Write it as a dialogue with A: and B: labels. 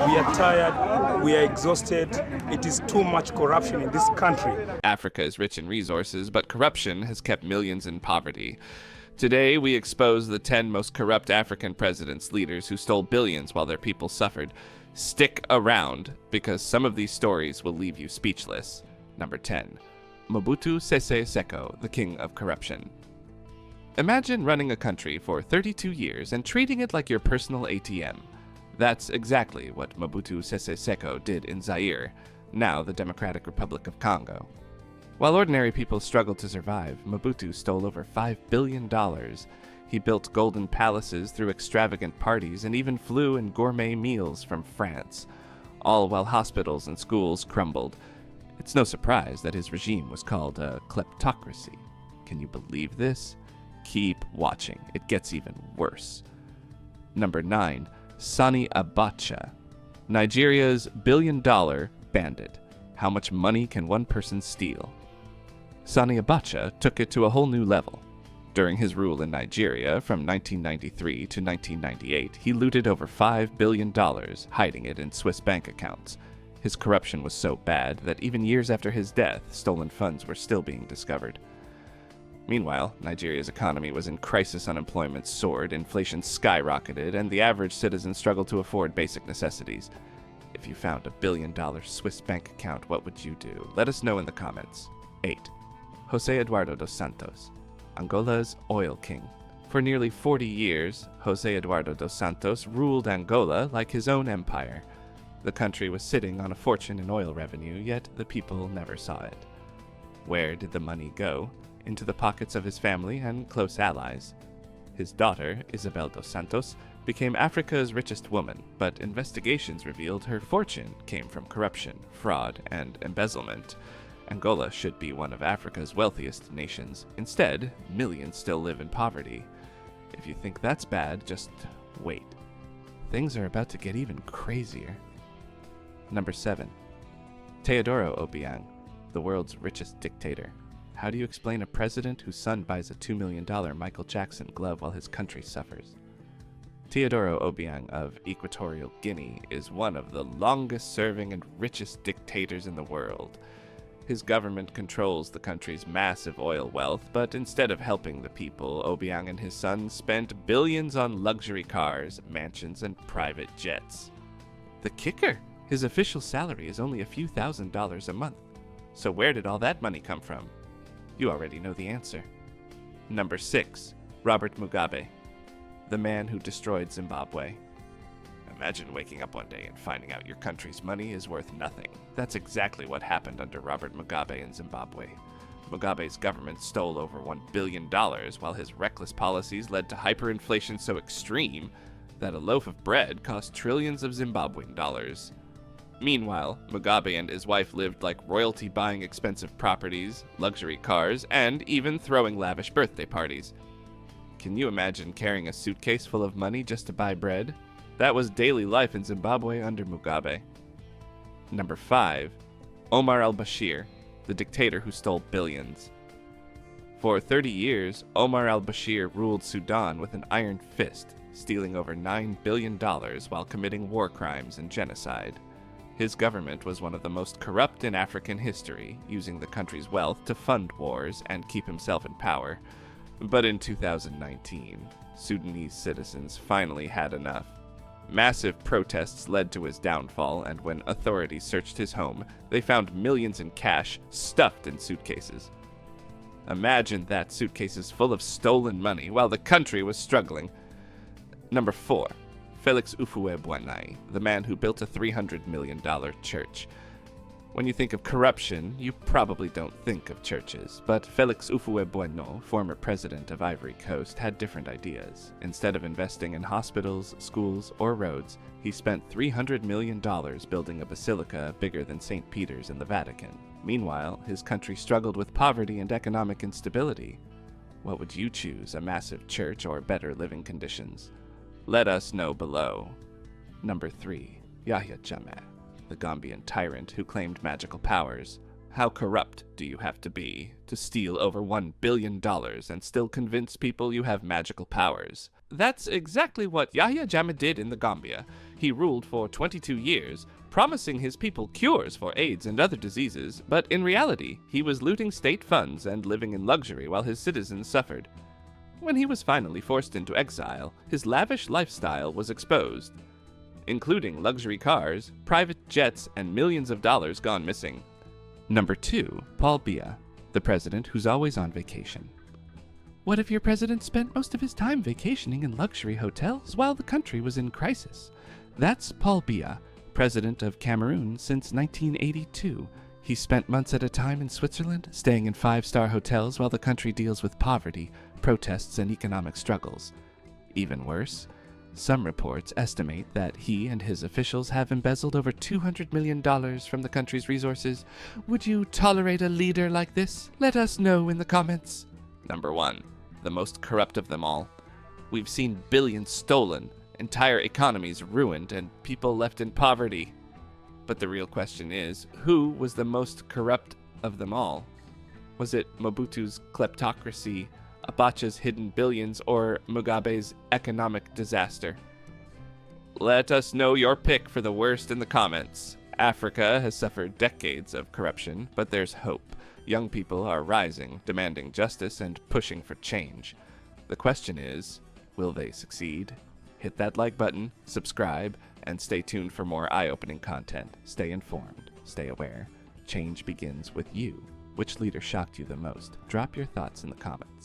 A: We are tired, we are exhausted. It is too much corruption in this country.
B: Africa is rich in resources, but corruption has kept millions in poverty. Today, we expose the 10 most corrupt African presidents, leaders who stole billions while their people suffered. Stick around, because some of these stories will leave you speechless. Number 10. Mobutu Sese Seko, the king of corruption. Imagine running a country for 32 years and treating it like your personal ATM. That's exactly what Mobutu Sese Seko did in Zaire, now the Democratic Republic of Congo. While ordinary people struggled to survive, Mobutu stole over $5 billion. He built golden palaces through extravagant parties and even flew in gourmet meals from France, all while hospitals and schools crumbled. It's no surprise that his regime was called a kleptocracy. Can you believe this? Keep watching. It gets even worse. Number 9. Sani Abacha, Nigeria's billion-dollar bandit. How much money can one person steal? Sani Abacha took it to a whole new level. During his rule in Nigeria from 1993 to 1998, he looted over $5 billion, hiding it in Swiss bank accounts. His corruption was so bad that even years after his death, stolen funds were still being discovered. Meanwhile, Nigeria's economy was in crisis, unemployment soared, inflation skyrocketed, and the average citizen struggled to afford basic necessities. If you found a $1 billion Swiss bank account, what would you do? Let us know in the comments. 8. José Eduardo dos Santos, Angola's oil king. For nearly 40 years, José Eduardo dos Santos ruled Angola like his own empire. The country was sitting on a fortune in oil revenue, yet the people never saw it. Where did the money go? Into the pockets of his family and close allies. His daughter, Isabel dos Santos, became Africa's richest woman, but investigations revealed her fortune came from corruption, fraud, and embezzlement. Angola should be one of Africa's wealthiest nations. Instead, millions still live in poverty. If you think that's bad, just wait. Things are about to get even crazier. Number 7. Teodoro Obiang, the world's richest dictator. How do you explain a president whose son buys a $2 million Michael Jackson glove while his country suffers? Teodoro Obiang of Equatorial Guinea is one of the longest-serving and richest dictators in the world. His government controls the country's massive oil wealth, but instead of helping the people, Obiang and his son spent billions on luxury cars, mansions, and private jets. The kicker! His official salary is only a few $1,000s a month. So where did all that money come from? You already know the answer. Number 6. Robert Mugabe, the man who destroyed Zimbabwe. Imagine waking up one day and finding out your country's money is worth nothing. That's exactly what happened under Robert Mugabe in Zimbabwe. Mugabe's government stole over $1 billion, while his reckless policies led to hyperinflation so extreme that a loaf of bread cost trillions of Zimbabwean dollars. Meanwhile, Mugabe and his wife lived like royalty, buying expensive properties, luxury cars, and even throwing lavish birthday parties. Can you imagine carrying a suitcase full of money just to buy bread? That was daily life in Zimbabwe under Mugabe. Number 5. Omar al-Bashir, the dictator who stole billions. For 30 years, Omar al-Bashir ruled Sudan with an iron fist, stealing over $9 billion while committing war crimes and genocide. His government was one of the most corrupt in African history, using the country's wealth to fund wars and keep himself in power. But in 2019, Sudanese citizens finally had enough. Massive protests led to his downfall, and when authorities searched his home, they found millions in cash stuffed in suitcases. Imagine that, suitcases full of stolen money while the country was struggling. Number 4. Felix Houphouët-Boigny, the man who built a $300 million church. When you think of corruption, you probably don't think of churches, but Felix Houphouët-Boigny, former president of Ivory Coast, had different ideas. Instead of investing in hospitals, schools, or roads, he spent $300 million building a basilica bigger than St. Peter's in the Vatican. Meanwhile, his country struggled with poverty and economic instability. What would you choose, a massive church or better living conditions? Let us know below. Number 3. Yahya Jammeh, the Gambian tyrant who claimed magical powers. How corrupt do you have to be to steal over $1 billion and still convince people you have magical powers? That's exactly what Yahya Jammeh did in the Gambia. He ruled for 22 years, promising his people cures for AIDS and other diseases, but in reality, he was looting state funds and living in luxury while his citizens suffered. When he was finally forced into exile, his lavish lifestyle was exposed, including luxury cars, private jets, and millions of dollars gone missing. Number 2, Paul Biya, the president who's always on vacation. What if your president spent most of his time vacationing in luxury hotels while the country was in crisis? That's Paul Biya, president of Cameroon since 1982. He spent months at a time in Switzerland, staying in 5-star hotels while the country deals with poverty, protests, and economic struggles. Even worse, some reports estimate that he and his officials have embezzled over $200 million from the country's resources. Would you tolerate a leader like this? Let us know in the comments. Number 1. The most corrupt of them all. We've seen billions stolen, entire economies ruined, and people left in poverty. But the real question is, who was the most corrupt of them all? Was it Mobutu's kleptocracy, Abacha's hidden billions, or Mugabe's economic disaster? Let us know your pick for the worst in the comments. Africa has suffered decades of corruption, but there's hope. Young people are rising, demanding justice and pushing for change. The question is, will they succeed? Hit that like button, subscribe, and stay tuned for more eye-opening content. Stay informed, stay aware. Change begins with you. Which leader shocked you the most? Drop your thoughts in the comments.